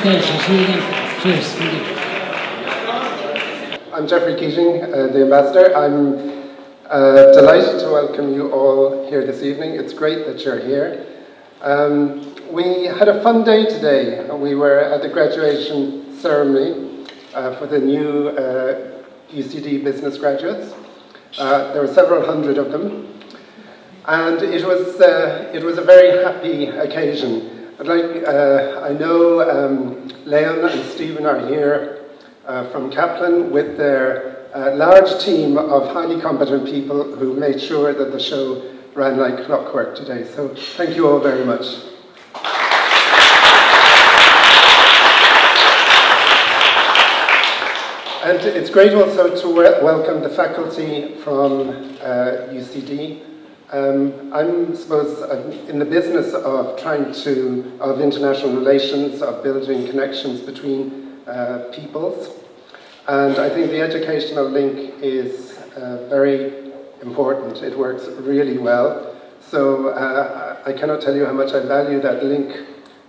Cheers. Thank you. I'm Geoffrey Keating, the Ambassador. I'm delighted to welcome you all here this evening. It's great that you're here. We had a fun day today. We were at the graduation ceremony for the new UCD business graduates. There were several hundred of them. And it was a very happy occasion. I know Leon and Stephen are here from Kaplan with their large team of highly competent people who made sure that the show ran like clockwork today. So thank you all very much. And it's great also to welcome the faculty from UCD. I'm in the business of of international relations, of building connections between peoples. And I think the educational link is very important. It works really well. So I cannot tell you how much I value that link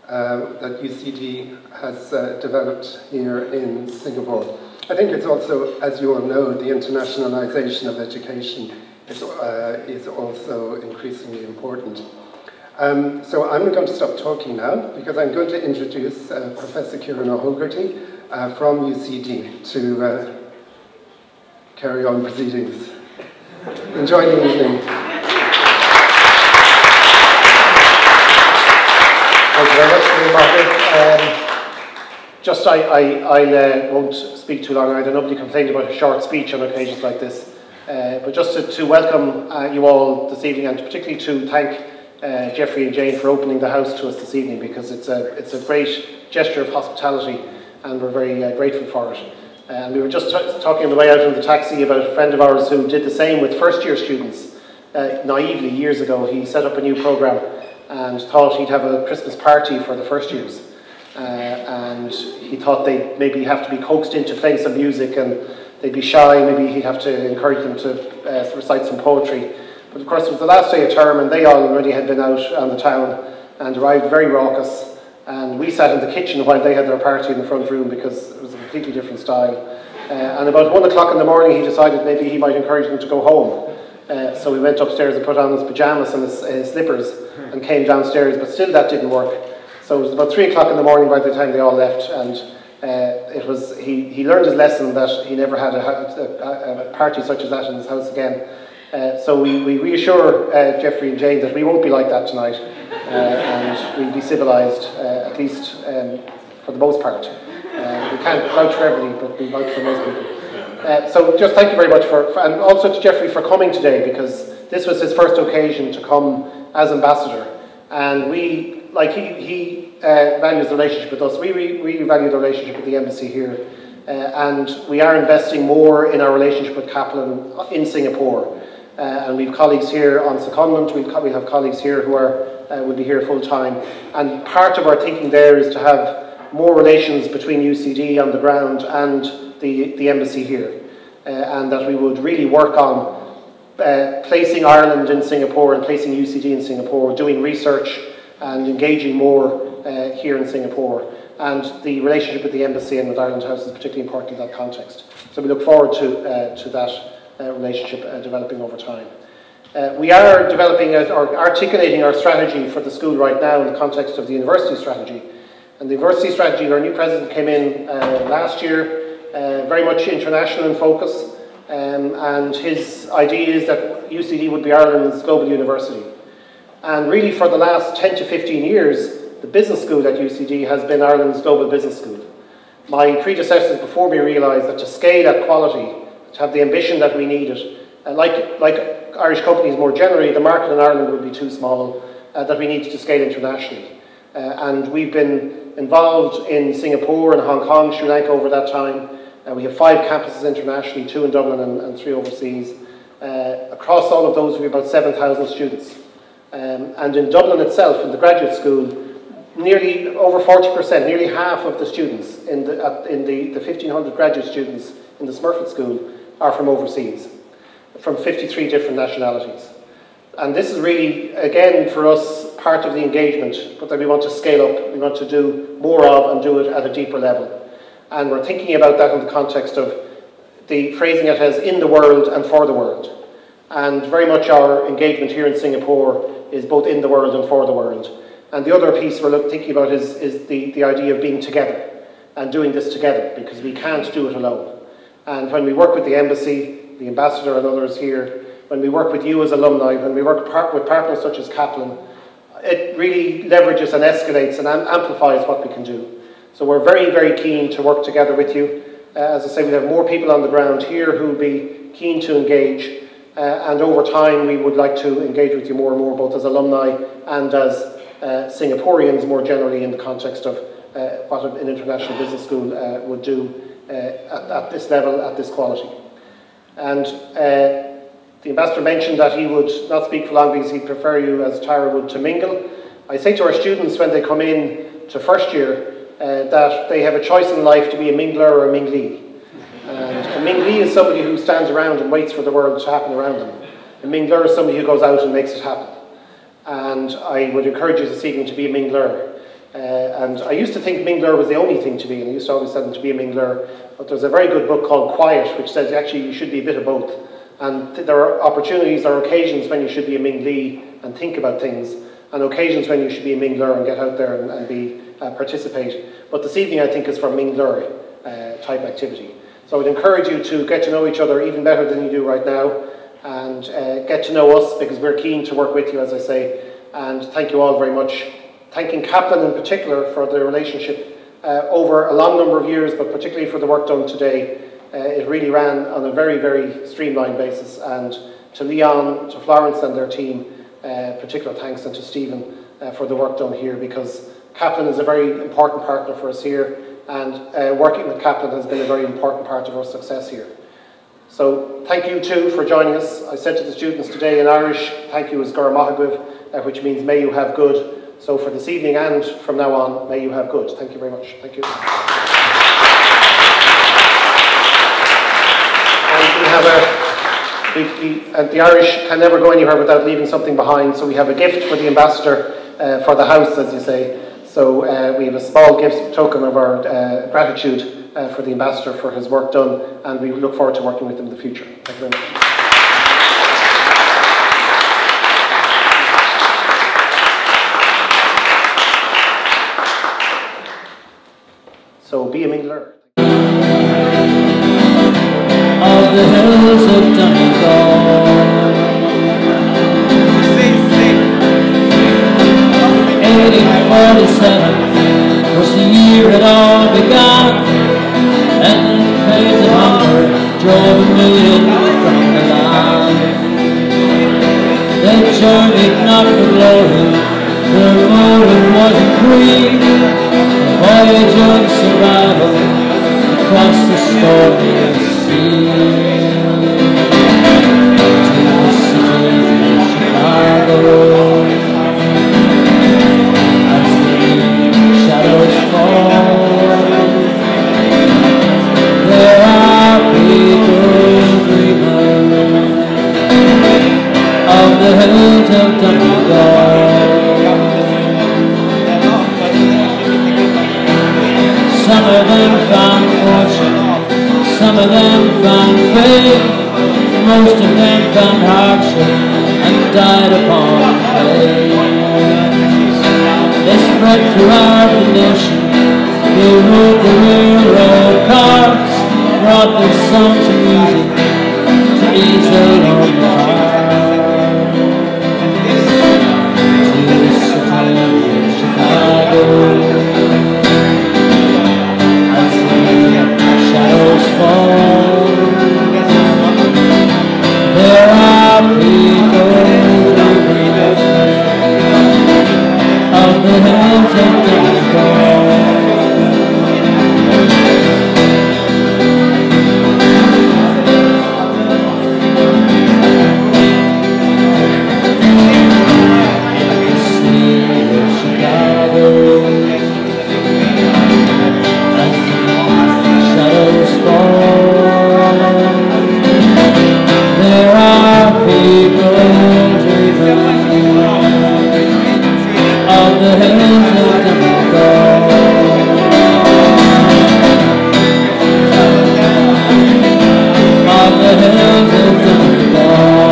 that UCD has developed here in Singapore. I think it's also, as you all know, the internationalization of education is also increasingly important. So I'm going to stop talking now because I'm going to introduce Professor Kieran O'Hogarty from UCD to carry on proceedings. Enjoy the evening. Thank you very much, I won't speak too long. I know nobody complained about a short speech on occasions like this. But just to welcome you all this evening, and particularly to thank Geoffrey and Jane for opening the house to us this evening, because it's a great gesture of hospitality and we're very grateful for it. And we were just talking on the way out in the taxi about a friend of ours who did the same with first year students. Naively, years ago, he set up a new programme and thought he'd have a Christmas party for the first years. And he thought they'd maybe have to be coaxed into playing some music and they'd be shy, maybe he'd have to encourage them to recite some poetry. But of course it was the last day of term and they already had been out on the town and arrived very raucous. And we sat in the kitchen while they had their party in the front room because it was a completely different style. And about 1 o'clock in the morning he decided maybe he might encourage them to go home. So we went upstairs and put on his pyjamas and his slippers and came downstairs, but still that didn't work. So it was about 3 o'clock in the morning by the time they all left, and he learned his lesson that he never had a party such as that in his house again. So we reassure Geoffrey and Jane that we won't be like that tonight, and we'll be civilised, at least for the most part. We can't vouch for everybody, but we vouch for most people. So just thank you very much and also to Geoffrey for coming today, because this was his first occasion to come as ambassador, and he values the relationship with us. We value the relationship with the embassy here, and we are investing more in our relationship with Kaplan in Singapore. And we have colleagues here on secondment. We have colleagues here who will be here full time. And part of our thinking there is to have more relations between UCD on the ground and the embassy here, and that we would really work on placing Ireland in Singapore and placing UCD in Singapore, doing research and engaging more here in Singapore. And the relationship with the embassy and with Ireland House is particularly important in that context. So we look forward to that relationship developing over time. We are developing or articulating our strategy for the school right now in the context of the university strategy. And the university strategy, our new president came in last year, very much international in focus, and his idea is that UCD would be Ireland's global university. And really for the last 10 to 15 years, the business school at UCD has been Ireland's global business school. My predecessors before me realised that to scale at quality, to have the ambition that we needed, like Irish companies more generally, the market in Ireland would be too small, that we needed to scale internationally. And we've been involved in Singapore and Hong Kong, Sri Lanka over that time. We have 5 campuses internationally, 2 in Dublin and 3 overseas. Across all of those we have about 7,000 students. And in Dublin itself, in the graduate school, nearly over 40%, nearly half of the students in the 1,500 graduate students in the Smurfit School are from overseas, from 53 different nationalities. And this is really, again, for us, part of the engagement, but that we want to scale up, we want to do more of and do it at a deeper level. And we're thinking about that in the context of the phrasing it as in the world and for the world. And very much our engagement here in Singapore is both in the world and for the world. And the other piece we're thinking about is the idea of being together and doing this together, because we can't do it alone. And when we work with the embassy, the ambassador and others here, when we work with you as alumni, when we work with partners such as Kaplan, it really leverages and escalates and amplifies what we can do. So we're very, very keen to work together with you. As I say, we have more people on the ground here who will be keen to engage. And over time, we would like to engage with you more and more, both as alumni and as Singaporeans more generally in the context of what an international business school would do at this level, at this quality. And the ambassador mentioned that he would not speak for long because he'd prefer you, as Tara would, to mingle. I say to our students when they come in to first year that they have a choice in life to be a mingler or a minglee. And a minglee is somebody who stands around and waits for the world to happen around them. A mingler is somebody who goes out and makes it happen. And I would encourage you this evening to be a mingler. And I used to think mingler was the only thing to be, and I used to always tell them to be a mingler. But there's a very good book called Quiet, which says actually you should be a bit of both. And there are opportunities or occasions when you should be a minglee and think about things, and occasions when you should be a mingler and get out there and participate. But this evening I think is for mingler type activity. So I would encourage you to get to know each other even better than you do right now, and get to know us, because we're keen to work with you, as I say. And thank you all very much. Thanking Kaplan in particular for the relationship over a long number of years, but particularly for the work done today. It really ran on a very, very streamlined basis. And to Leon, to Florence and their team, particular thanks, and to Stephen for the work done here, because Kaplan is a very important partner for us here, and working with Kaplan has been a very important part of our success here. So thank you too for joining us. I said to the students today in Irish, thank you is Gur Mahagwiv, which means may you have good. So for this evening and from now on, may you have good. Thank you very much. Thank you. And the Irish can never go anywhere without leaving something behind. So we have a gift for the ambassador for the house, as you say. So we have a small gift token of our gratitude for the ambassador for his work done, and we look forward to working with him in the future. Thank you very much. So be a mingler. Of the hills of Donegal, 1847 was the year it all began, and pains of hunger drove a million from the land. They journeyed not for glory, their motive wasn't greed, a voyage of survival across the stormy sea. To the city of Chicago, as the shadows fall, there are people dreaming of the hills of Donegal. Some of them found fortune, some of them found fame, most of them found hardship and died upon plains. They spread throughout the nation, they rode the railroad cars, brought their songs and music to ease their lonely hearts. To the city of Chicago, shadows fall, there are people dreaming of the hills of Donegal. the hills of Donegal. On the hills of Donegal.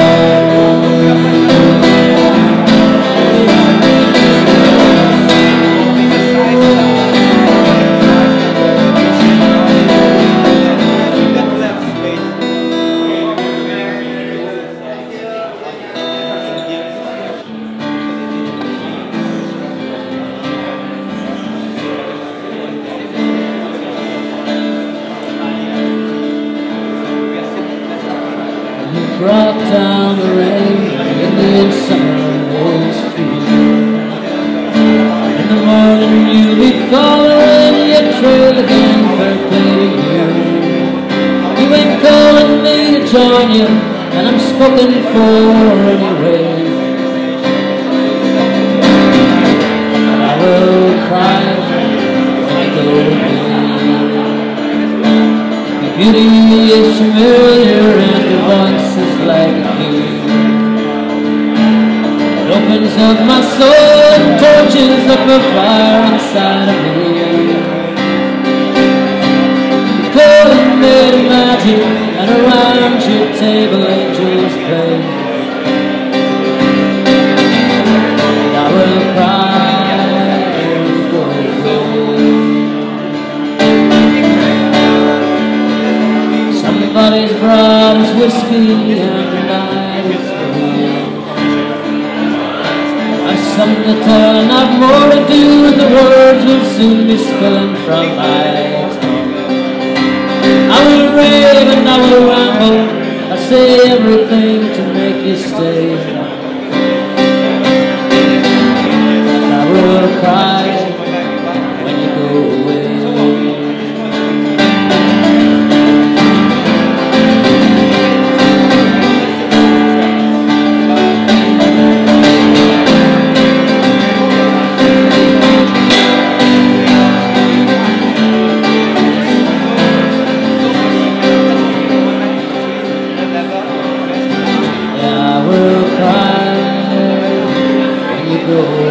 Brought down the rain, the Indian summer is free. In the morning you'll be following your trail again for baby you. You ain't calling me to join you, and I'm spoken for anyway. And I will cry when I go away. Your beauty is familiar and your voice is like a key. It opens up my soul and torches up a fire inside of me. You cold and made of magic, and around your table angels play. And I will cry when you go away. Somebody's brought us whiskey and the night is through. I've something to tell and I've more to do, and the words will soon be spilling from my tongue. I will rave and I will ramble, I say everything to make you stay. And I will cry when you go away. I will cry when you go.